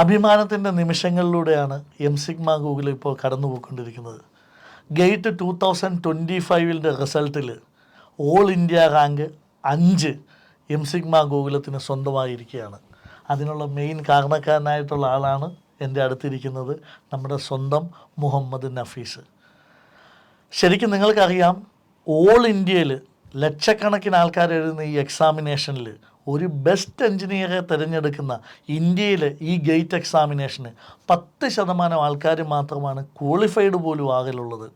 അഭിമാനത്തിൻ്റെ നിമിഷങ്ങളിലൂടെയാണ് M Sigma ഗൂഗിൾ ഇപ്പോൾ കടന്നുപോയിക്കൊണ്ടിരിക്കുന്നത്. ഗേറ്റ് 2025 റിസൾട്ടിൽ all India rank 5 M Sigma ഗൂഗിളത്തിന് സ്വന്തമായിരിക്കുകയാണ്. അതിനുള്ള മെയിൻ കാരണക്കാരനായിട്ടുള്ള ആളാണ് എൻ്റെ അടുത്തിരിക്കുന്നത്, നമ്മുടെ സ്വന്തം മുഹമ്മദ് നഫീസ്. ശരിക്കും നിങ്ങൾക്കറിയാം, ഓൾ ഇന്ത്യയിൽ ലക്ഷക്കണക്കിന് ആൾക്കാർ എഴുതുന്ന ഈ എക്സാമിനേഷനിൽ ഒരു ബെസ്റ്റ് എൻജിനീയറെ തിരഞ്ഞെടുക്കുന്ന ഇന്ത്യയിൽ ഈ ഗേറ്റ് എക്സാമിനേഷന് 10% ആൾക്കാർ മാത്രമാണ് ക്വാളിഫൈഡ് പോലും ആകലുള്ളത്.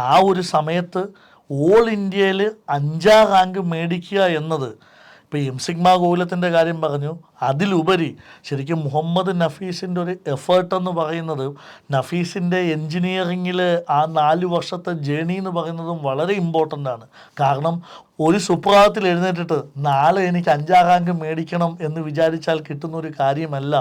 ആ ഒരു സമയത്ത് ഓൾ ഇന്ത്യയിൽ 5ാം റാങ്ക് മേടിക്കുക എന്നത്, ഇപ്പോൾ എം സിഗ്മ ഗോകുലത്തിൻ്റെ കാര്യം പറഞ്ഞു, അതിലുപരി ശരിക്കും മുഹമ്മദ് നഫീസിൻ്റെ ഒരു എഫേർട്ടെന്ന് പറയുന്നത്, നഫീസിൻ്റെ എൻജിനീയറിങ്ങിൽ ആ 4 വർഷത്തെ ജേണി എന്ന് പറയുന്നതും വളരെ ഇമ്പോർട്ടൻ്റ് ആണ്. കാരണം ഒരു സുപ്രഭാതത്തിൽ എഴുന്നേറ്റിട്ട് നാളെ എനിക്ക് 5ാം റാങ്ക് മേടിക്കണം എന്ന് വിചാരിച്ചാൽ കിട്ടുന്നൊരു കാര്യമല്ല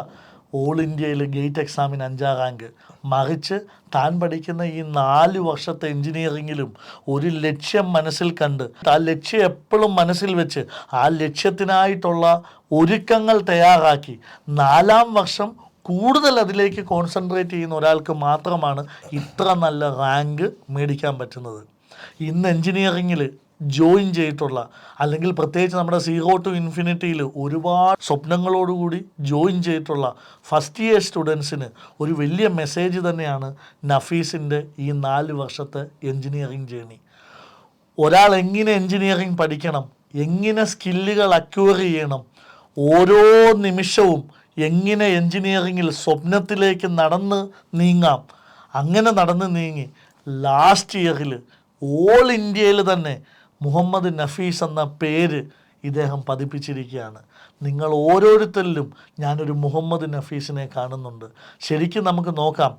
ഓൾ ഇന്ത്യയിൽ ഗേറ്റ് എക്സാമിന് 5ാം റാങ്ക്. മറിച്ച് താൻ പഠിക്കുന്ന ഈ 4 വർഷത്തെ എൻജിനീയറിങ്ങിലും ഒരു ലക്ഷ്യം മനസ്സിൽ കണ്ട് ആ ലക്ഷ്യം എപ്പോഴും മനസ്സിൽ വെച്ച് ആ ലക്ഷ്യത്തിനായിട്ടുള്ള ഒരുക്കങ്ങൾ തയ്യാറാക്കി 4ാം വർഷം കൂടുതൽ അതിലേക്ക് കോൺസെൻട്രേറ്റ് ചെയ്യുന്ന ഒരാൾക്ക് മാത്രമാണ് ഇത്ര നല്ല റാങ്ക് മേടിക്കാൻ പറ്റുന്നത്. ഇന്ന് എൻജിനീയറിങ്ങിൽ ജോയിൻ ചെയ്തിട്ടുള്ള, അല്ലെങ്കിൽ പ്രത്യേകിച്ച് നമ്മുടെ 0 to Infinity ഒരുപാട് സ്വപ്നങ്ങളോടുകൂടി ജോയിൻ ചെയ്തിട്ടുള്ള ഫസ്റ്റ് ഇയർ സ്റ്റുഡൻസിന് ഒരു വലിയ മെസ്സേജ് തന്നെയാണ് നഫീസിൻ്റെ ഈ 4 വർഷത്തെ എൻജിനീയറിങ് ജേണി. ഒരാൾ എങ്ങനെ എൻജിനീയറിങ് പഠിക്കണം, എങ്ങനെ സ്കില്ലുകൾ അക്വയർ ചെയ്യണം, ഓരോ നിമിഷവും എങ്ങനെ എൻജിനീയറിങ്ങിൽ സ്വപ്നത്തിലേക്ക് നടന്ന് നീങ്ങാം, അങ്ങനെ നടന്ന് നീങ്ങി ലാസ്റ്റ് ഇയറിൽ ഓൾ ഇന്ത്യയിൽ തന്നെ മുഹമ്മദ് നഫീസ് എന്ന പേര് ഇദ്ദേഹം പതിപ്പിച്ചിരിക്കുകയാണ്. നിങ്ങൾ ഓരോരുത്തരിലും ഞാനൊരു മുഹമ്മദ് നഫീസിനെ കാണുന്നുണ്ട്. ശരിക്കും നമുക്ക് നോക്കാം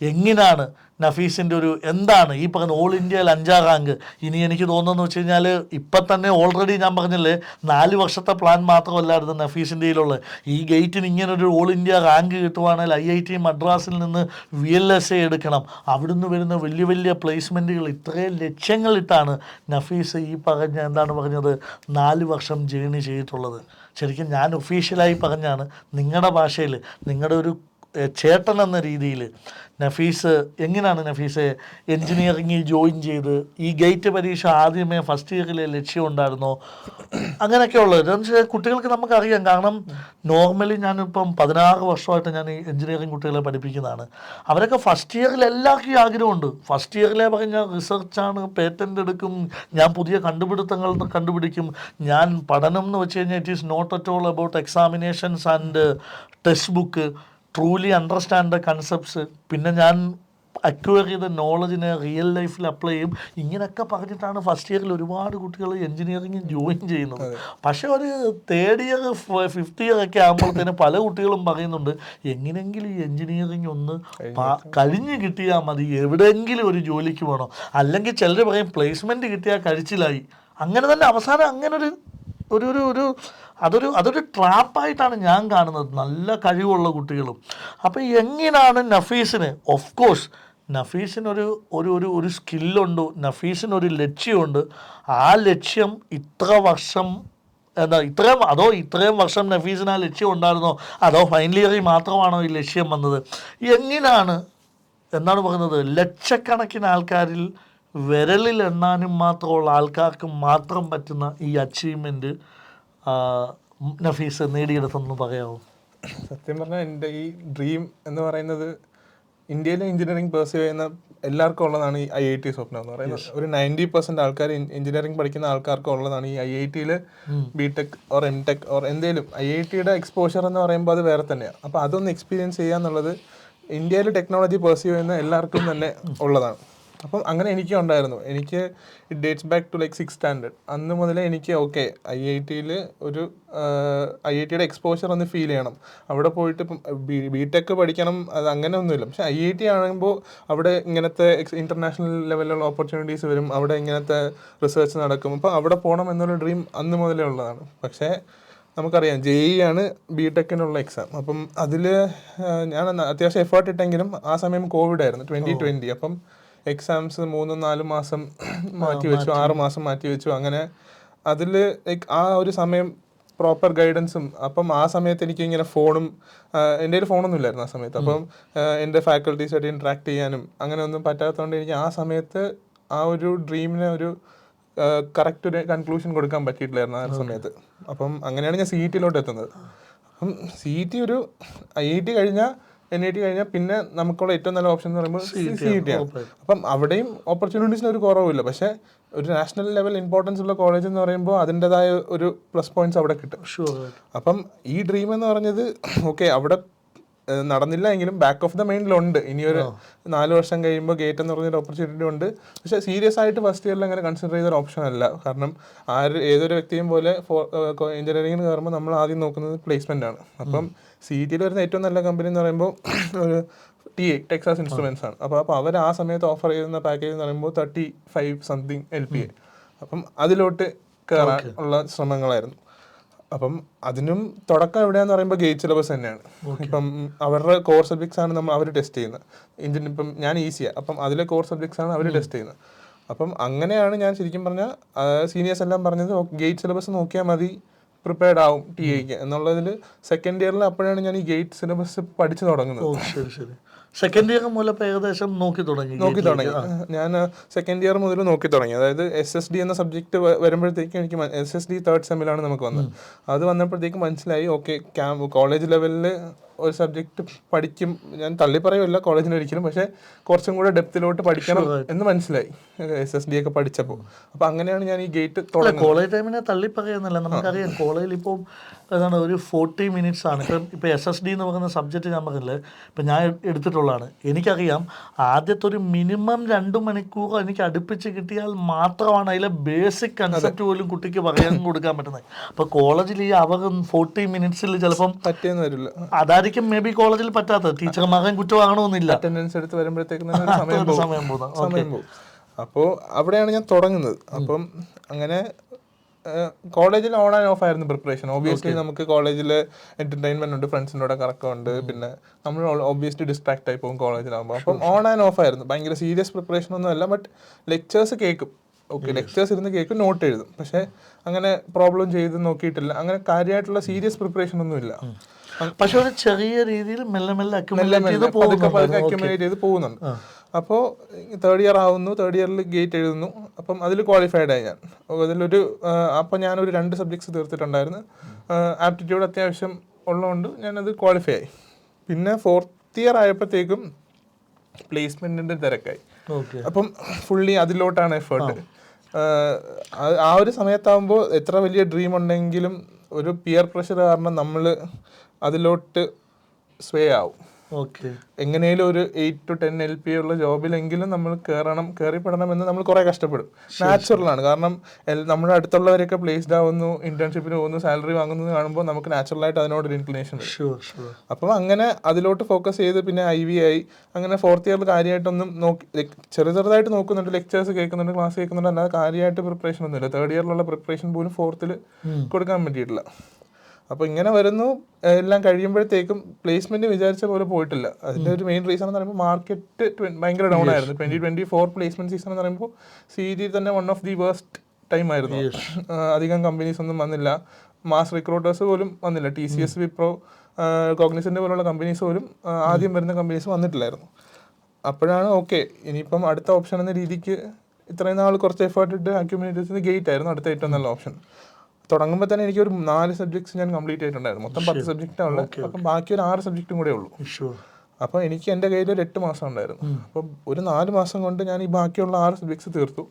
എങ്ങനെയാണ് നഫീസിൻ്റെ ഒരു എന്താണ് ഈ പറഞ്ഞ ഓൾ ഇന്ത്യയിൽ 5ാം റാങ്ക്. ഇനി എനിക്ക് തോന്നുന്നതെന്ന് വെച്ച് കഴിഞ്ഞാൽ ഇപ്പം തന്നെ ഓൾറെഡി ഞാൻ പറഞ്ഞില്ലേ 4 വർഷത്തെ പ്ലാൻ മാത്രമല്ലായിരുന്നു നഫീസിൻ്റെ കയ്യിലുള്ളത്. ഈ ഗേറ്റിന് ഇങ്ങനൊരു ഓൾ ഇന്ത്യ റാങ്ക് കിട്ടുവാണെങ്കിൽ IIT മദ്രാസിൽ നിന്ന് VLSA എടുക്കണം, അവിടുന്ന് വരുന്ന വലിയ വലിയ പ്ലേസ്മെൻറ്റുകൾ, ഇത്രയും ലക്ഷ്യങ്ങളിട്ടാണ് നഫീസ് ഈ പറഞ്ഞ എന്താണ് പറഞ്ഞത് 4 വർഷം ജേണി ചെയ്തിട്ടുള്ളത്. ശരിക്കും ഞാൻ ഒഫീഷ്യലായി പറഞ്ഞാണ്, നിങ്ങളുടെ ഭാഷയിൽ നിങ്ങളുടെ ഒരു ചേട്ടൻ എന്ന രീതിയിൽ നഫീസ് എങ്ങനെയാണ് നഫീസ് എൻജിനീയറിങ്ങിൽ ജോയിൻ ചെയ്ത് ഈ ഗേറ്റ് പരീക്ഷ ആദ്യമേ ഫസ്റ്റ് ഇയറിലെ ലക്ഷ്യം ഉണ്ടായിരുന്നോ, അങ്ങനെയൊക്കെ ഉള്ളത് എന്ന് വെച്ചാൽ കുട്ടികൾക്ക് നമുക്കറിയാം. കാരണം നോർമലി ഞാനിപ്പം 16 വർഷമായിട്ട് ഞാൻ ഈ എൻജിനീയറിങ് കുട്ടികളെ പഠിപ്പിക്കുന്നതാണ്. അവരൊക്കെ ഫസ്റ്റ് ഇയറിൽ എല്ലാവർക്കും ആഗ്രഹമുണ്ട്. ഫസ്റ്റ് ഇയറിലെ പറഞ്ഞാൽ റിസർച്ചാണ്, പേറ്റൻ്റ് എടുക്കും, ഞാൻ പുതിയ കണ്ടുപിടുത്തങ്ങൾ കണ്ടുപിടിക്കും, ഞാൻ പഠനം എന്ന് വെച്ച് കഴിഞ്ഞാൽ it is not at all about examinations and text book, truly understand the concepts, പിന്നെ ഞാൻ അക്വയർ ചെയ്ത നോളജിനെ റിയൽ ലൈഫിൽ അപ്ലൈ ചെയ്യും. ഇങ്ങനെയൊക്കെ പറഞ്ഞിട്ടാണ് ഫസ്റ്റ് ഇയറിൽ ഒരുപാട് കുട്ടികൾ എൻജിനീയറിംഗ് ജോയിൻ ചെയ്യുന്നത്. പക്ഷേ ഒരു 3rd ഇയർ 5th ഇയർ ഒക്കെ ആകുമ്പോഴത്തേന് പല കുട്ടികളും പറയുന്നുണ്ട് എങ്ങനെയെങ്കിലും ഈ എൻജിനീയറിംഗ് ഒന്ന് കഴിഞ്ഞ് കിട്ടിയാൽ മതി, എവിടെയെങ്കിലും ഒരു ജോലിക്ക് പോകണം. അല്ലെങ്കിൽ ചിലർ പറയും പ്ലേസ്മെൻറ്റ് കിട്ടിയാൽ കഴിച്ചിലായി. അങ്ങനെ തന്നെ അവസാനം അങ്ങനെ അതൊരു ട്രാപ്പായിട്ടാണ് ഞാൻ കാണുന്നത്, നല്ല കഴിവുള്ള കുട്ടികളും. അപ്പോൾ എങ്ങനെയാണ് നഫീസിന്, ഓഫ് കോഴ്സ് നഫീസിനൊരു ഒരു സ്കില്ലുണ്ട്, നഫീസിനൊരു ലക്ഷ്യമുണ്ട്. ആ ലക്ഷ്യം ഇത്ര വർഷം ഇത്രയും വർഷം നഫീസിന് ആ ലക്ഷ്യം ഉണ്ടായിരുന്നോ, അതോ ഫൈനൽ ഇയറിൽ മാത്രമാണോ ഈ ലക്ഷ്യം വന്നത്? എങ്ങനെയാണ് എന്നാണ് പറയുന്നത്, ലക്ഷക്കണക്കിന് ആൾക്കാരിൽ വിരലിൽ എണ്ണാനും മാത്രമുള്ള ആൾക്കാർക്ക് മാത്രം പറ്റുന്ന ഈ അച്ചീവ്മെൻറ്റ് നഫീസ് നേടിയെടുത്തെന്ന് പറയാമോ? സത്യം പറഞ്ഞാൽ എൻ്റെ ഈ ഡ്രീം എന്ന് പറയുന്നത് ഇന്ത്യയിലെ എഞ്ചിനീയറിംഗ് പെർസ്യൂ ചെയ്യുന്ന എല്ലാവർക്കും ഉള്ളതാണ് ഈ IIT സ്വപ്നം എന്ന് പറയുന്നത്. ഒരു 90% ആൾക്കാർ എഞ്ചിനീയറിംഗ് പഠിക്കുന്ന ആൾക്കാർക്ക് ഉള്ളതാണ് ഈ IITയിൽ BTech ഓർ MTech ഓർ എന്തെങ്കിലും. IITയുടെ എക്സ്പോഷർ എന്ന് പറയുമ്പോൾ അത് വേറെ തന്നെയാണ്. അപ്പോൾ അതൊന്ന് എക്സ്പീരിയൻസ് ചെയ്യുക എന്നുള്ളത് ഇന്ത്യയിൽ ടെക്നോളജി പെർസ്യൂ ചെയ്യുന്ന എല്ലാവർക്കും തന്നെ ഉള്ളതാണ്. അപ്പം അങ്ങനെ എനിക്കും ഉണ്ടായിരുന്നു. എനിക്ക് it dates back to like 6th standard. അന്ന് മുതലേ എനിക്ക് IITയിൽ ഒരു IITയുടെ എക്സ്പോഷർ ഒന്ന് ഫീൽ ചെയ്യണം, അവിടെ പോയിട്ട് ഇപ്പം BTech പഠിക്കണം, അത് അങ്ങനെ ഒന്നുമില്ല. പക്ഷേ IIT ആകുമ്പോൾ അവിടെ ഇങ്ങനത്തെ ഇൻ്റർനാഷണൽ ലെവലിലുള്ള ഓപ്പർച്യൂണിറ്റീസ് വരും, അവിടെ ഇങ്ങനത്തെ റിസർച്ച് നടക്കും. അപ്പോൾ അവിടെ പോകണം എന്നൊരു ഡ്രീം അന്ന് മുതലേ ഉള്ളതാണ്. പക്ഷേ നമുക്കറിയാം JEE ആണ് BTechനുള്ള എക്സാം. അപ്പം അതിൽ ഞാൻ അത്യാവശ്യം എഫേർട്ട് ഇട്ടെങ്കിലും ആ സമയം കോവിഡായിരുന്നു 2020. അപ്പം എക്സാംസ് 3-4 മാസം മാറ്റി വെച്ചു, 6 മാസം മാറ്റി വെച്ചു. അങ്ങനെ അതിൽ ലൈക്ക് ആ ഒരു സമയം പ്രോപ്പർ ഗൈഡൻസും. അപ്പം ആ സമയത്ത് എനിക്ക് ഇങ്ങനെ ഫോണും, എൻ്റെ കയ്യിൽ ഫോണൊന്നും ഇല്ലായിരുന്നു ആ സമയത്ത്. അപ്പം എൻ്റെ ഫാക്കൽറ്റീസായിട്ട് ഇൻട്രാക്ട് ചെയ്യാനും അങ്ങനെ ഒന്നും പറ്റാത്തതുകൊണ്ട് എനിക്ക് ആ സമയത്ത് ആ ഒരു ഡ്രീമിനെ ഒരു കറക്റ്റ് ഒരു കൺക്ലൂഷൻ കൊടുക്കാൻ പറ്റിയിട്ടില്ലായിരുന്നു ആ ഒരു സമയത്ത്. അപ്പം അങ്ങനെയാണ് ഞാൻ CET എത്തുന്നത്. അപ്പം CET ഒരു IIT കഴിഞ്ഞാൽ NIT കഴിഞ്ഞാൽ പിന്നെ നമുക്കുള്ള ഏറ്റവും നല്ല ഓപ്ഷൻ എന്ന് പറയുമ്പോൾ CET ആണ്. അപ്പം അവിടെയും ഓപ്പർച്യൂണിറ്റീസിന് ഒരു കുറവില്ല. പക്ഷേ ഒരു നാഷണൽ ലെവൽ ഇമ്പോർട്ടൻസ് ഉള്ള കോളേജ് എന്ന് പറയുമ്പോൾ അതിൻ്റെതായ ഒരു പ്ലസ് പോയിന്റ്സ് അവിടെ കിട്ടും. അപ്പം ഈ ഡ്രീം എന്ന് പറഞ്ഞത് ഓക്കെ അവിടെ നടന്നില്ല എങ്കിലും ബാക്ക് ഓഫ് ദ മൈൻഡിലുണ്ട്. ഇനിയൊരു 4 വർഷം കഴിയുമ്പോൾ ഗേറ്റ് എന്ന് പറഞ്ഞൊരു ഓപ്പർച്യൂണിറ്റി ഉണ്ട്. പക്ഷേ സീരിയസ് ആയിട്ട് ഫസ്റ്റ് ഇയറിൽ അങ്ങനെ കൺസിഡർ ചെയ്തൊരു ഓപ്ഷൻ അല്ല. കാരണം ഏതൊരു വ്യക്തിയും പോലെ എഞ്ചിനീയറിംഗിന് കയറുമ്പോൾ നമ്മൾ ആദ്യം നോക്കുന്നത് പ്ലേസ്മെൻ്റ് ആണ്. അപ്പം CET വരുന്ന ഏറ്റവും നല്ല കമ്പനി എന്ന് പറയുമ്പോൾ ഒരു TA ടെക്സാസ് ഇൻസ്ട്രുമെൻറ്റ്സ് ആണ്. അപ്പോൾ അവർ ആ സമയത്ത് ഓഫർ ചെയ്യുന്ന പാക്കേജ് എന്ന് പറയുമ്പോൾ 35 സംതിങ് LPA. അപ്പം അതിലോട്ട് കയറാൻ ഉള്ള ശ്രമങ്ങളായിരുന്നു. അപ്പം അതിനും തുടക്കം എവിടെയാന്ന് പറയുമ്പോൾ ഗേറ്റ് സിലബസ് തന്നെയാണ്. ഇപ്പം അവരുടെ കോർ സബ്ജക്ട്സ് ആണ് അവർ ടെസ്റ്റ് ചെയ്യുന്നത്. ഇപ്പം ഞാൻ ഈസിയാണ്, അപ്പം അതിലെ കോർ സബ്ജക്ട്സ് ആണ് അവർ ടെസ്റ്റ് ചെയ്യുന്നത്. അപ്പം അങ്ങനെയാണ് ഞാൻ ശരിക്കും പറഞ്ഞാൽ സീനിയേഴ്സ് എല്ലാം പറഞ്ഞത് ഗേറ്റ് സിലബസ് നോക്കിയാൽ മതി, പ്രിപ്പയർഡ് ആവും TA എന്നുള്ളതിൽ സെക്കൻഡ് ഇയറിൽ അപ്പോഴാണ് ഞാൻ ഈ ഗേറ്റ് സിലബസ് പഠിച്ചു തുടങ്ങുന്നത്. സെക്കൻഡ് ഇയർ മുതൽ ഏകദേശം നോക്കി തുടങ്ങി. ഞാൻ സെക്കൻഡ് ഇയർ മുതൽ നോക്കി തുടങ്ങി. അതായത് SSD എന്ന സബ്ജക്റ്റ് വരുമ്പോഴത്തേക്കും എനിക്ക് SSD തേർഡ് സെമ്മിലാണ് നമുക്ക് വന്നത്. അത് വന്നപ്പോഴത്തേക്കും മനസ്സിലായി ഓക്കെ കോളേജ് ലെവലിൽ ഒരു സബ്ജക്റ്റ് പഠിക്കും, ഞാൻ തള്ളി പറയുമല്ല കോളേജിൽ ഒരിക്കലും, പക്ഷേ കുറച്ചും കൂടെ ഡെപ്തിലോട്ട് പഠിക്കണം എന്ന് മനസ്സിലായി SSD ഒക്കെ പഠിച്ചപ്പോൾ. അപ്പം അങ്ങനെയാണ് ഞാൻ ഈ ഗേറ്റ് തുടങ്ങുന്നത്. കോളേജ് ടൈമിനെ തള്ളി പറയുന്നില്ല, നമുക്കറിയാം കോളേജിൽ ഇപ്പോൾ ഏതാണ് ഒരു 40 minutes ആണ്. ഇപ്പം SSD എന്ന് പറയുന്ന സബ്ജക്റ്റ് ഞാൻ പറഞ്ഞില്ലേ, ഇപ്പം ഞാൻ എടുത്തിട്ടുള്ളതാണ്. എനിക്കറിയാം ആദ്യത്തെ ഒരു മിനിമം 2 മണിക്കൂർ എനിക്ക് അടുപ്പിച്ച് കിട്ടിയാൽ മാത്രമാണ് അതിലെ ബേസിക് കൺസെപ്റ്റ് പോലും കുട്ടിക്ക് പറയാൻ കൊടുക്കാൻ പറ്റുന്നത്. അപ്പോൾ കോളേജിൽ ഈ അവർ 40 minutes ചിലപ്പം പറ്റിയെന്ന് വരില്ല. അതായിരിക്കും മേ ബി കോളേജിൽ പറ്റാത്തത്. ടീച്ചർമാരെ കുറ്റമാകണമെന്നില്ല. അറ്റൻഡൻസ് എടുത്ത് വരുമ്പോഴത്തേക്കും സമയം പോകും. അപ്പോൾ അവിടെയാണ് ഞാൻ തുടങ്ങുന്നത്. അപ്പം അങ്ങനെ കോളേജിൽ ഓൺ ആൻഡ് ഓഫ് ആയിരുന്നു പ്രിപ്പറേഷൻ. ഒബ്വിയസ്ലി നമുക്ക് കോളേജിൽ എൻ്റർടൈൻമെൻ്റ് ഉണ്ട്, ഫ്രണ്ട്സിൻ്റെ കൂടെ കറക്കമുണ്ട്, പിന്നെ നമ്മൾ ഒബ്വിയസ്ലി ഡിസ്ട്രാക്ട് ആയി പോകും കോളേജിലാകുമ്പോൾ. അപ്പം ഓൺ ആൻഡ് ഓഫ് ആയിരുന്നു, ഭയങ്കര സീരിയസ് പ്രിപ്പറേഷൻ ഒന്നും അല്ല. ബട്ട് ലെക്ചേഴ്സ് കേൾക്കും, ലെക്ചേഴ്സ് ഇരുന്ന് കേൾക്കും, നോട്ട് എഴുതും. പക്ഷേ അങ്ങനെ പ്രോബ്ലം ചെയ്ത് നോക്കിയിട്ടില്ല, അങ്ങനെ കാര്യമായിട്ടുള്ള സീരിയസ് പ്രിപ്പറേഷൻ ഒന്നും ഇല്ല. പക്ഷെ ഒരു ചെറിയ രീതിയിൽ മെല്ലെ മെല്ലെ അക്യുമുലേറ്റ് ചെയ്ത് പോകുന്നുണ്ട്. അപ്പോൾ തേർഡ് ഇയർ ആവുന്നു, തേർഡ് ഇയറിൽ ഗേറ്റ് എഴുതുന്നു. അപ്പം അതിൽ ക്വാളിഫൈഡ് ആയി ഞാൻ. അതിലൊരു അപ്പം ഞാനൊരു 2 സബ്ജക്ട്സ് തീർത്തിട്ടുണ്ടായിരുന്നു. ആപ്റ്റിറ്റ്യൂഡ് അത്യാവശ്യം ഉള്ളതുകൊണ്ട് ഞാനത് ക്വാളിഫൈ ആയി. പിന്നെ 4th ഇയർ ആയപ്പോഴത്തേക്കും പ്ലേസ്മെൻറ്റിൻ്റെ തിരക്കായി. അപ്പം ഫുള്ളി അതിലോട്ടാണ് എഫേർട്ട്. ആ ഒരു സമയത്താകുമ്പോൾ എത്ര വലിയ ഡ്രീം ഉണ്ടെങ്കിലും ഒരു പിയർ പ്രഷർ കാരണം നമ്മൾ അതിലോട്ട് സ്വേ ആവും. എങ്ങനെയും ഒരു 8 to 10 LPA ഉള്ള ജോബിലെങ്കിലും നമ്മൾ കയറിപ്പെടണമെന്ന് നമ്മൾ കുറേ കഷ്ടപ്പെടും. നാച്ചുറലാണ്. കാരണം നമ്മുടെ അടുത്തുള്ളവരൊക്കെ പ്ലേസ്ഡ് ആവുന്നു, ഇന്റേൺഷിപ്പിന് പോകുന്നു, സാലറി വാങ്ങുന്നത് കാണുമ്പോൾ നമുക്ക് നാച്ചുറലായിട്ട് അതിനോടൊരു ഇൻക്ലിനേഷൻ വരും. അപ്പം അങ്ങനെ അതിലോട്ട് ഫോക്കസ് ചെയ്ത് പിന്നെ IB ആയി. അങ്ങനെ 4th ഇയറിൽ കാര്യമായിട്ടൊന്നും നോക്കി ചെറുതായിട്ട് നോക്കുന്നുണ്ട്, ലെക്ചേഴ്സ് കേൾക്കുന്നുണ്ട്, ക്ലാസ് കേൾക്കുന്നുണ്ട്, അല്ലാതെ കാര്യമായിട്ട് പ്രിപ്പറേഷൻ ഒന്നുമില്ല. 3rd ഇയറിലുള്ള പ്രിപ്പറേഷൻ പോലും 4th കൊടുക്കാൻ പറ്റിയിട്ടില്ല. അപ്പോൾ ഇങ്ങനെ വരുന്നു. എല്ലാം കഴിയുമ്പോഴത്തേക്കും പ്ലേസ്മെന്റ് വിചാരിച്ച പോലെ പോയിട്ടില്ല. അതിൻ്റെ ഒരു മെയിൻ റീസൺ എന്ന് പറയുമ്പോൾ മാർക്കറ്റ് ഭയങ്കര ഡൗൺ ആയിരുന്നു. 2024 പ്ലേസ്മെന്റ് സീസൺ എന്ന് പറയുമ്പോൾ CET തന്നെ one of the waste time ആയിരുന്നു. അധികം കമ്പനീസ് ഒന്നും വന്നില്ല, മാസ് റിക്രൂട്ടേഴ്സ് പോലും വന്നില്ല. TCS, വിപ്രോ, കോഗ്നിസന്റ് പോലുള്ള കമ്പനീസ് പോലും ആദ്യം വരുന്ന കമ്പനീസ് വന്നിട്ടില്ലായിരുന്നു. അപ്പോഴാണ് ഓക്കെ ഇനിയിപ്പം അടുത്ത ഓപ്ഷൻ എന്ന രീതിക്ക് ഇത്രയും നാൾ കുറച്ച് എഫേർട്ട് ഇട്ട് അക്യുമുലേറ്റ് ചെയ്ത് ഗേറ്റ് ആയിരുന്നു അടുത്ത ഏറ്റവും നല്ല ഓപ്ഷൻ. തുടങ്ങുമ്പോൾ തന്നെ എനിക്കൊരു 4 സബ്ജക്ട്സ് ഞാൻ കംപ്ലീറ്റ് ആയിട്ടുണ്ടായിരുന്നു. മൊത്തം 10 സബ്ജക്റ്റാണ് ഉള്ളത്. അപ്പം ബാക്കി ഒരു 6 സബ്ജക്റ്റും കൂടെ ഉള്ളൂ. അപ്പോൾ എനിക്ക് എൻ്റെ കയ്യിൽ ഒരു 8 മാസം ഉണ്ടായിരുന്നു. അപ്പം ഒരു 4 മാസം കൊണ്ട് ഞാൻ ഈ ബാക്കിയുള്ള 6 സബ്ജക്ട്സ് തീർത്തു.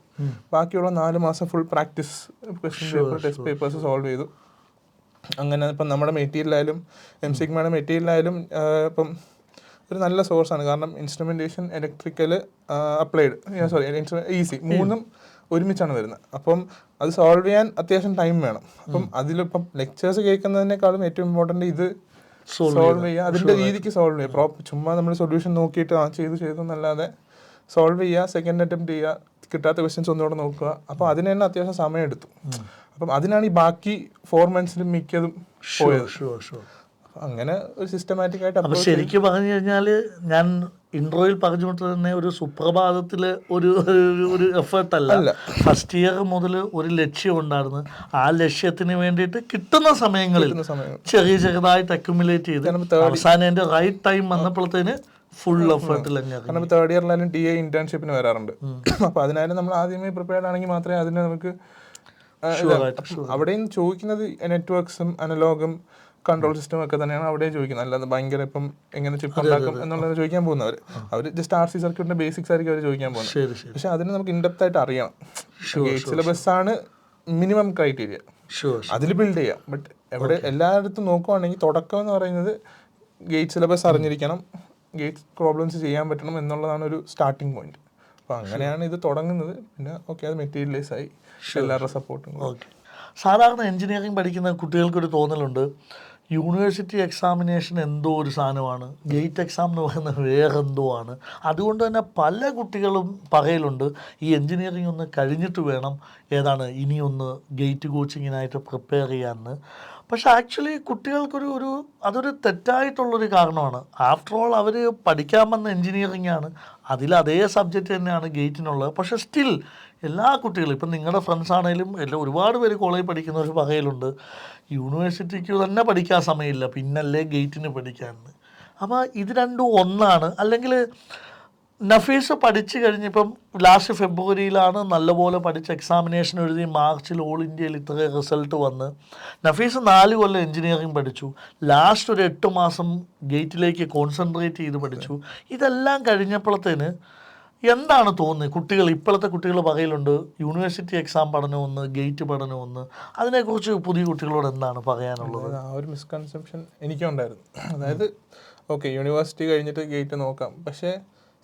ബാക്കിയുള്ള 4 മാസം full practice, question paper, test papers solve ചെയ്തു. അങ്ങനെ ഇപ്പം നമ്മുടെ മെറ്റീരിയലായാലും MSigma'യുടെ മെറ്റീരിയലായാലും ഇപ്പം ഒരു നല്ല സോഴ്സാണ്. കാരണം ഇൻസ്ട്രുമെൻറ്റേഷൻ, ഇലക്ട്രിക്കൽ, അപ്ലൈഡ്, ഈസി 3 ഒരുമിച്ചാണ് വരുന്നത്. അപ്പം അത് സോൾവ് ചെയ്യാൻ അത്യാവശ്യം ടൈം വേണം. അപ്പം അതിലിപ്പം ലെക്ചേഴ്സ് കേൾക്കുന്നതിനേക്കാളും ഏറ്റവും ഇമ്പോർട്ടൻ്റ് ഇത് സോൾവ് ചെയ്യുക, അതിൻ്റെ രീതിക്ക് സോൾവ് ചെയ്യുക. ചുമ്മാ നമ്മൾ സൊല്യൂഷൻ നോക്കിയിട്ട് ചെയ്തു എന്നല്ലാതെ സോൾവ് ചെയ്യുക, സെക്കൻഡ് അറ്റംപ്റ്റ് ചെയ്യുക, കിട്ടാത്ത ക്വസ്റ്റ്യൻസ് ഒന്നുകൂടെ നോക്കുക. അപ്പോൾ അതിന് തന്നെ അത്യാവശ്യം സമയം എടുത്തു. അപ്പം അതിനാണ് ഈ ബാക്കി 4 months മിക്കതും പോയത്. അങ്ങനെ ഒരു സിസ്റ്റമാറ്റിക് ആയിട്ട്. ശരിക്കും പറഞ്ഞു കഴിഞ്ഞാൽ ഞാൻ ഇൻട്രോയിൽ പറഞ്ഞുകൊണ്ട് തന്നെ ഒരു സുപ്രഭാതത്തിലെ ഒരു എഫേർട്ടല്ല. ഫസ്റ്റ് ഇയർ മുതൽ ഒരു ലക്ഷ്യം ഉണ്ടായിരുന്നു. ആ ലക്ഷ്യത്തിന് വേണ്ടിയിട്ട് കിട്ടുന്ന സമയങ്ങളിൽ ചെറുതായിട്ട് അക്യുമുലേറ്റ് ചെയ്ത് അവസാനം എൻ്റെ റൈറ്റ് ടൈം വന്നപ്പോഴത്തേന് ഫുൾ എഫേർട്ടിൽ കാരണം തേർഡ് ഇയറിലായാലും TA ഇന്റേൺഷിപ്പിന് വരാറുണ്ട്. അപ്പോൾ അതിനായാലും നമ്മൾ ആദ്യമേ പ്രിപ്പയർഡ് ആണെങ്കിൽ മാത്രമേ അതിനെ നമുക്ക് അവിടെയും ചോദിക്കുന്നത് നെറ്റ്വർക്ക്സും അനലോഗും കൺട്രോൾ സിസ്റ്റം ഒക്കെ തന്നെയാണ് അവിടെയും ചോദിക്കുന്നത്. അല്ലാതെ ഭയങ്കര ഇപ്പം എങ്ങനെ ചിപ്പ് ഉണ്ടാക്കും എന്നുള്ളത് ചോദിക്കാൻ പോകുന്നവർ ജസ്റ്റ് RC സർക്യൂട്ടിന്റെ ബേസിക്സ് ആയിരിക്കും അവർ ചോദിക്കാൻ പോകുന്നത്. പക്ഷെ അതിന് നമുക്ക് ഇൻഡെപ്ത് ആയിട്ട് അറിയണം. ഗേറ്റ് സിലബസ് ആണ് മിനിമം ക്രൈറ്റീരിയ, അതിൽ ബിൽഡ് ചെയ്യാം. ബട്ട് എവിടെ എല്ലായിടത്തും നോക്കുവാണെങ്കിൽ തുടക്കം എന്ന് പറയുന്നത് ഗേറ്റ് സിലബസ് അറിഞ്ഞിരിക്കണം, ഗേറ്റ് പ്രോബ്ലംസ് ചെയ്യാൻ പറ്റണം എന്നുള്ളതാണ് ഒരു സ്റ്റാർട്ടിങ് പോയിന്റ്. അപ്പോൾ അങ്ങനെയാണ് ഇത് തുടങ്ങുന്നത്. പിന്നെ ഓക്കെ അത് മെറ്റീരിയലൈസ് ആയി എല്ലാവരുടെ സപ്പോർട്ടും. ഓക്കെ, സാധാരണ എൻജിനീയറിംഗ് പഠിക്കുന്ന കുട്ടികൾക്കൊരു തോന്നലുണ്ട് യൂണിവേഴ്സിറ്റി എക്സാമിനേഷൻ എന്തോ ഒരു സാധനമാണ്, ഗേറ്റ് എക്സാം എന്ന് പറയുന്നത് വേറെന്തോ ആണ്. അതുകൊണ്ട് തന്നെ പല കുട്ടികളും പറയലുണ്ട് ഈ എൻജിനീയറിംഗ് ഒന്ന് കഴിഞ്ഞിട്ട് വേണം ഇനിയൊന്ന് ഗേറ്റ് കോച്ചിങ്ങിനായിട്ട് പ്രിപ്പയർ ചെയ്യാമെന്ന്. പക്ഷെ ആക്ച്വലി കുട്ടികൾക്കൊരു അതൊരു തെറ്റായിട്ടുള്ളൊരു കാരണമാണ്. ആഫ്റ്റർ ഓൾ അവർ പഠിക്കാൻ വന്ന എൻജിനീയറിംഗ് ആണ്, അതേ സബ്ജക്റ്റ് തന്നെയാണ് ഗേറ്റിനുള്ളത്. പക്ഷെ സ്റ്റിൽ എല്ലാ കുട്ടികളും ഇപ്പം നിങ്ങളുടെ ഫ്രണ്ട്സ് ആണെങ്കിലും ഒരുപാട് പേര് കോളേജിൽ പഠിക്കുന്നവർ പറയലുണ്ട് യൂണിവേഴ്സിറ്റിക്ക് തന്നെ പഠിക്കാൻ സമയമില്ല, പിന്നല്ലേ ഗേറ്റിന് പഠിക്കാമെന്ന്. അപ്പോൾ ഇത് രണ്ടും ഒന്നാണ്. അല്ലെങ്കിൽ നഫീസ് പഠിച്ചു കഴിഞ്ഞിപ്പം ലാസ്റ്റ് ഫെബ്രുവരിയിലാണ് നല്ലപോലെ പഠിച്ച് എക്സാമിനേഷൻ എഴുതി, മാർച്ചിൽ ഓൾ ഇന്ത്യയിൽ ഇത്രയും റിസൾട്ട് വന്ന് നഫീസ് 4 കൊല്ലം എൻജിനീയറിംഗ് പഠിച്ചു, ലാസ്റ്റ് ഒരു 8 മാസം ഗേറ്റിലേക്ക് കോൺസെൻട്രേറ്റ് ചെയ്ത് പഠിച്ചു. ഇതെല്ലാം കഴിഞ്ഞപ്പോഴത്തേന് എന്താണ് തോന്നുന്നത് ഇപ്പോഴത്തെ കുട്ടികൾ പറയലുണ്ട് യൂണിവേഴ്സിറ്റി എക്സാം പഠനമൊന്ന് ഗേറ്റ് പഠനമൊന്ന്, അതിനെക്കുറിച്ച് പുതിയ കുട്ടികളോട് എന്താണ് പറയാനുള്ളത്? ആ ഒരു മിസ്കൺസെപ്ഷൻ എനിക്കും ഉണ്ടായിരുന്നു. അതായത് ഓക്കെ യൂണിവേഴ്സിറ്റി കഴിഞ്ഞിട്ട് ഗേറ്റ് നോക്കാം, പക്ഷേ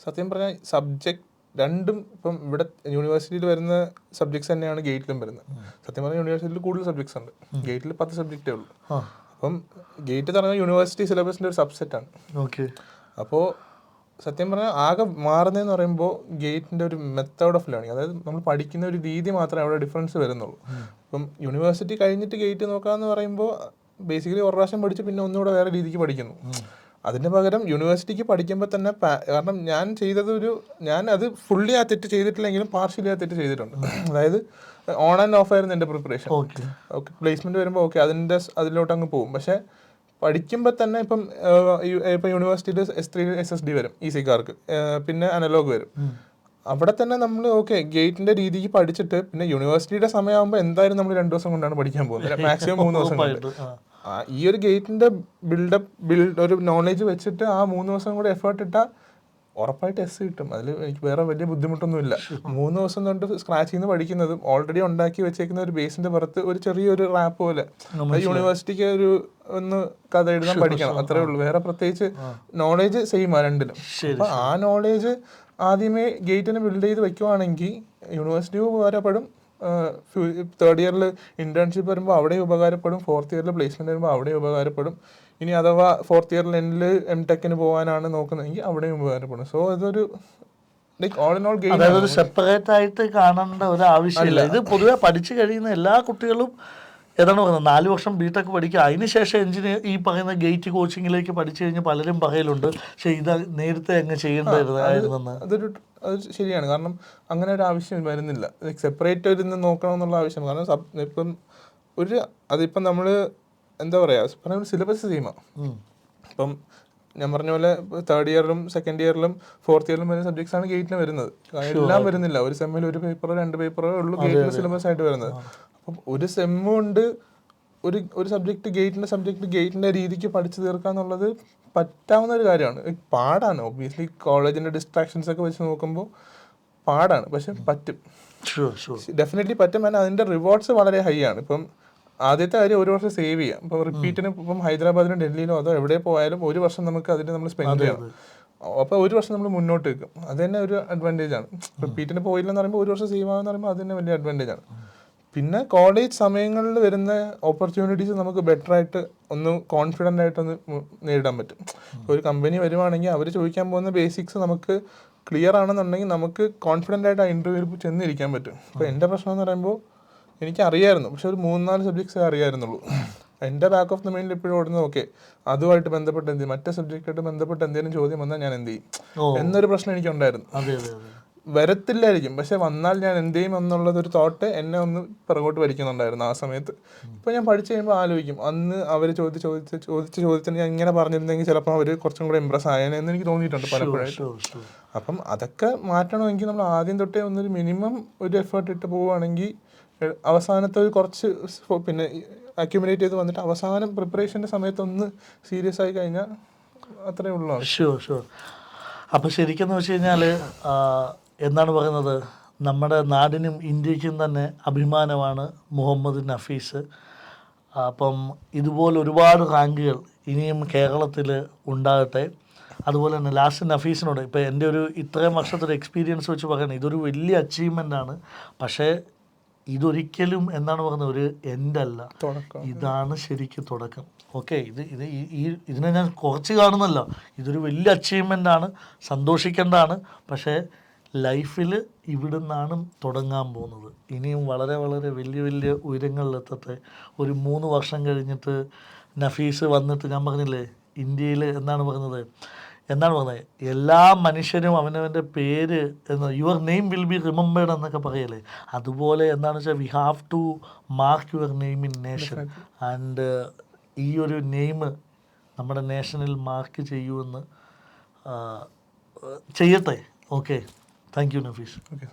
സത്യം പറഞ്ഞാൽ സബ്ജക്റ്റ് രണ്ടും ഇപ്പം ഇവിടെ യൂണിവേഴ്സിറ്റിയിൽ വരുന്ന സബ്ജക്ട്സ് തന്നെയാണ് ഗേറ്റിലും വരുന്നത്. സത്യം പറഞ്ഞാൽ യൂണിവേഴ്സിറ്റിയിൽ കൂടുതൽ സബ്ജക്ട്സ് ഉണ്ട്, ഗേറ്റിൽ 10 സബ്ജക്റ്റേ ഉള്ളൂ. അപ്പം ഗേറ്റ് എന്ന് പറഞ്ഞാൽ യൂണിവേഴ്സിറ്റി സിലബസിൻ്റെ ഒരു സബ്സെറ്റാണ്. ഓക്കെ, അപ്പോൾ സത്യം പറഞ്ഞാൽ ആകെ മാറുന്നതെന്ന് പറയുമ്പോൾ ഗേറ്റിൻ്റെ ഒരു മെത്തേഡ് ഓഫ് ലേണിംഗ്, അതായത് നമ്മൾ പഠിക്കുന്ന ഒരു രീതി മാത്രമേ അവിടെ ഡിഫറൻസ് വരുന്നുള്ളൂ. ഇപ്പം യൂണിവേഴ്സിറ്റി കഴിഞ്ഞിട്ട് ഗേറ്റ് നോക്കാമെന്ന് പറയുമ്പോൾ ബേസിക്കലി ഒരു പ്രാവശ്യം പഠിച്ച് പിന്നെ ഒന്നുകൂടെ വേറെ രീതിക്ക് പഠിക്കുന്നു. അതിന് പകരം യൂണിവേഴ്സിറ്റിക്ക് പഠിക്കുമ്പോൾ തന്നെ കാരണം ഞാൻ അത് ഫുള്ളി ആ തെറ്റ് ചെയ്തിട്ടില്ലെങ്കിലും പാർഷ്യലി ആ തെറ്റ് ചെയ്തിട്ടുണ്ട്. അതായത് ഓൺ ആൻഡ് ഓഫ് ആയിരുന്നു എൻ്റെ പ്രിപ്പറേഷൻ. ഓക്കെ പ്ലേസ്മെൻറ്റ് വരുമ്പോൾ ഓക്കെ അതിലോട്ട് അങ്ങ് പോകും. പക്ഷേ പഠിക്കുമ്പോൾ തന്നെ ഇപ്പം യൂണിവേഴ്സിറ്റിയിൽ S3 SSD വരും ഈസിക്കാർക്ക്, പിന്നെ അനലോഗ് വരും. അവിടെ തന്നെ നമ്മൾ ഓക്കെ ഗേറ്റിൻ്റെ രീതിക്ക് പഠിച്ചിട്ട് പിന്നെ യൂണിവേഴ്സിറ്റിയുടെ സമയമാകുമ്പോൾ എന്തായാലും നമ്മൾ 2 ദിവസം കൊണ്ടാണ് പഠിക്കാൻ പോകുന്നത്, മാക്സിമം 3 ദിവസം കൊണ്ട്. ഈ ഒരു ഗേറ്റിൻ്റെ ഒരു നോളേജ് വെച്ചിട്ട് ആ 3 ദിവസം കൂടെ എഫേർട്ട് ഇട്ടാൽ ഉറപ്പായിട്ട് S കിട്ടും. അതിൽ എനിക്ക് വേറെ വലിയ ബുദ്ധിമുട്ടൊന്നുമില്ല. 3 ദിവസം കൊണ്ട് സ്ക്രാച്ചിൽ നിന്ന് പഠിക്കുന്നതും ഓൾറെഡി ഉണ്ടാക്കി വെച്ചേക്കുന്ന ഒരു ബേസിന്റെ പുറത്ത് ഒരു ചെറിയൊരു റാപ്പ് പോലെ യൂണിവേഴ്സിറ്റിക്ക് ഒന്ന് കഥ എഴുതാൻ പഠിക്കണം, അത്രേ ഉള്ളൂ. വേറെ പ്രത്യേകിച്ച് നോളേജ് സെയിം ആ രണ്ടിലും. അപ്പൊ ആ നോളേജ് ആദ്യമേ ഗേറ്റിന് ബിൽഡ് ചെയ്ത് വെക്കുവാണെങ്കിൽ യൂണിവേഴ്സിറ്റി ഉപകാരപ്പെടും, തേർഡ് ഇയറിൽ ഇന്റേൺഷിപ്പ് വരുമ്പോൾ അവിടെ ഉപകാരപ്പെടും, ഫോർത്ത് ഇയറിൽ പ്ലേസ്മെന്റ് വരുമ്പോൾ അവിടെ ഉപകാരപ്പെടും. ഇനി അഥവാ ഫോർത്ത് ഇയറിൽ എൻഡിൽ M.Tech പോകാനാണ് നോക്കുന്നതെങ്കിൽ അവിടെയും ഉപകാരപ്പെടും. സോ ഇതൊരു ഓൾ ഇൻ ഓൾ ഗെയിം, അതായത് സെപ്പറേറ്റ് ആയിട്ട് കാണേണ്ട ഒരു ആവശ്യമില്ല. ഇത് പൊതുവെ പഠിച്ചു കഴിയുന്ന എല്ലാ കുട്ടികളും ഏതാണ് പറയുന്നത് 4 വർഷം B.Tech പഠിക്കുക, അതിനുശേഷം ഈ പറയുന്ന ഗേറ്റ് കോച്ചിങ്ങിലേക്ക് പഠിച്ചു കഴിഞ്ഞ് പലരും പറയലുണ്ട് പക്ഷെ ഇത് നേരത്തെ അങ്ങ് ചെയ്യേണ്ടതായിരുന്നെന്ന്. അത് ശരിയാണ്. കാരണം അങ്ങനെ ഒരു ആവശ്യം വരുന്നില്ല, സെപ്പറേറ്റ് ഇരുന്ന് നോക്കണം എന്നുള്ള ആവശ്യം. കാരണം ഇപ്പം അതിപ്പം നമ്മൾ എന്താ പറയുക സിലബസ് സെയിമാണ്. ഇപ്പം ഞാൻ പറഞ്ഞ പോലെ തേർഡ് ഇയറിലും സെക്കൻഡ് ഇയറിലും ഫോർത്ത് ഇയറിലും വരുന്ന സബ്ജക്ട്സ് ആണ് ഗേറ്റിന് വരുന്നത്. എല്ലാം വരുന്നില്ല, ഒരു സെമ്മിൽ 1 പേപ്പറോ 2 പേപ്പറോ ഉള്ളൂ ഗേറ്റിന് സിലബസ് ആയിട്ട് വരുന്നത്. അപ്പം ഒരു സെമ്മ് കൊണ്ട് ഒരു ഗേറ്റിന്റെ രീതിക്ക് പഠിച്ചു തീർക്കുക എന്നുള്ളത് പറ്റാവുന്ന ഒരു കാര്യമാണ്. പാടാണ്, ഒബ്വിയസ്ലി കോളേജിന്റെ ഡിസ്ട്രാക്ഷൻസ് ഒക്കെ വെച്ച് നോക്കുമ്പോൾ പാടാണ്, പക്ഷെ പറ്റും, ഡെഫിനറ്റ്ലി പറ്റും. കാരണം അതിന്റെ റിവാർഡ്സ് വളരെ ഹൈ ആണ്. ഇപ്പം ആദ്യത്തെ കാര്യം 1 വർഷം സേവ് ചെയ്യാം. ഇപ്പോൾ റിപ്പീറ്റിന് ഇപ്പം ഹൈദരാബാദിലും ഡൽഹിയിലോ അതോ എവിടെ പോയാലും 1 വർഷം നമുക്ക് അതിന് നമ്മൾ സ്പെൻഡ് ചെയ്യണം. അപ്പോൾ 1 വർഷം നമ്മൾ മുന്നോട്ട് വെക്കും, അത് തന്നെ ഒരു അഡ്വാൻറ്റേജ് ആണ്. റിപ്പീറ്റിന് പോയില്ലെന്ന് പറയുമ്പോൾ 1 വർഷം സേവ് ആകുമെന്ന് പറയുമ്പോൾ അത് തന്നെ വലിയ അഡ്വാൻറ്റേജ് ആണ്. പിന്നെ കോളേജ് സമയങ്ങളിൽ വരുന്ന ഓപ്പർച്യൂണിറ്റീസ് നമുക്ക് ബെറ്റർ ആയിട്ട് ഒന്ന് കോൺഫിഡൻ്റ് ആയിട്ടൊന്ന് നേരിടാൻ പറ്റും. ഒരു കമ്പനി വരുവാണെങ്കിൽ അവർ ചോദിക്കാൻ പോകുന്ന ബേസിക്സ് നമുക്ക് ക്ലിയർ ആണെന്നുണ്ടെങ്കിൽ നമുക്ക് കോൺഫിഡൻ്റ് ആയിട്ട് ആ ഇൻ്റർവ്യൂവിൽ ചെന്നിരിക്കാൻ പറ്റും. അപ്പോൾ എൻ്റെ പ്രശ്നം എന്ന് പറയുമ്പോൾ എനിക്ക് അറിയായിരുന്നു, പക്ഷെ ഒരു 3-4 സബ്ജക്ട്സേ അറിയായിരുന്നുള്ളൂ. എൻ്റെ ബാക്ക് ഓഫ് ദ മൈൻഡിൽ എപ്പോഴും ഓടുന്നത് ഓക്കെ അതുമായിട്ട് ബന്ധപ്പെട്ട് എന്ത് ചെയ്യും, മറ്റേ സബ്ജക്റ്റായിട്ട് ബന്ധപ്പെട്ട് എന്തെങ്കിലും ചോദ്യം വന്നാൽ ഞാൻ എന്ത് ചെയ്യും എന്നൊരു പ്രശ്നം എനിക്കുണ്ടായിരുന്നു. അതെ അതെ അതെ. വരത്തില്ലായിരിക്കും, പക്ഷെ വന്നാൽ ഞാൻ എന്ത് ചെയ്യും എന്നുള്ളതൊരു തോട്ട് എന്നെ ഒന്ന് പിറകോട്ട് വലിക്കുന്നുണ്ടായിരുന്നു ആ സമയത്ത്. ഇപ്പം ഞാൻ പഠിച്ചു കഴിയുമ്പോൾ ആലോചിക്കും, അന്ന് അവർ ചോദിച്ചിട്ട് ഞാൻ ഇങ്ങനെ പറഞ്ഞിരുന്നെങ്കിൽ ചിലപ്പോൾ അവർ കുറച്ചും കൂടെ ഇമ്പ്രസ് ആയേനെ എന്ന് എനിക്ക് തോന്നിയിട്ടുണ്ട് പലപ്പോഴായിട്ട്. അപ്പം അതൊക്കെ മാറ്റണമെങ്കിൽ നമ്മൾ ആദ്യം തൊട്ടേ ഒന്നൊരു മിനിമം ഒരു എഫേർട്ട് ഇട്ട് പോവുകയാണെങ്കിൽ അവസാനത്തെ ഒരു കുറച്ച് പിന്നെ അക്യുമുലേറ്റ് ചെയ്ത് വന്നിട്ട് അവസാനം പ്രിപ്പറേഷൻ്റെ സമയത്തൊന്ന് സീരിയസ് ആയി കഴിഞ്ഞാൽ അത്രേ ഉള്ളൂ. Sure sure. അപ്പോൾ ശരിക്കെന്ന് വെച്ച് കഴിഞ്ഞാൽ എന്താണ് പറയുന്നത്, നമ്മുടെ നാടിനും ഇന്ത്യക്കും തന്നെ അഭിമാനമാണ് മുഹമ്മദ് നഫീസ്. അപ്പം ഇതുപോലെ ഒരുപാട് റാങ്കുകൾ ഇനിയും കേരളത്തിൽ ഉണ്ടാകട്ടെ. അതുപോലെ തന്നെ ലാസ്റ്റ് നഫീസിനോട് ഇപ്പോൾ എൻ്റെ ഒരു ഇത്രയും വർഷത്തെ ഒരു എക്സ്പീരിയൻസ് വെച്ച് പറയണം, ഇതൊരു വലിയ അച്ചീവ്മെൻ്റാണ്. പക്ഷേ ഇതൊരിക്കലും എന്താണ് പറയുന്നത് ഒരു എൻഡല്ല, ഇതാണ് ശരിക്കും തുടക്കം. ഓക്കെ, ഇതിനെ ഞാൻ കുറച്ച് കാണുന്നല്ല, ഇതൊരു വലിയ അച്ചീവ്മെൻ്റാണ്, സന്തോഷിക്കേണ്ടതാണ്. പക്ഷേ ലൈഫിൽ ഇവിടെ നിന്നാണ് തുടങ്ങാൻ പോകുന്നത്. ഇനിയും വളരെ വളരെ വലിയ വലിയ ഉയരങ്ങളിലെത്തട്ടെ. ഒരു 3 വർഷം കഴിഞ്ഞിട്ട് നഫീസ് വന്നിട്ട് ഞാൻ പറഞ്ഞില്ലേ ഇന്ത്യയിൽ എന്താണ് പറഞ്ഞത് എല്ലാ മനുഷ്യരും അവനവൻ്റെ പേര് your name will be remembered എന്നൊക്കെ പറയല്ലേ, അതുപോലെ എന്താണെന്ന് വെച്ചാൽ we have to mark your name in nation. And ഈ ഒരു നെയിം നമ്മുടെ നേഷനിൽ മാർക്ക് ചെയ്യുമെന്ന് ചെയ്യട്ടെ. Okay, thank you Nafees. Okay.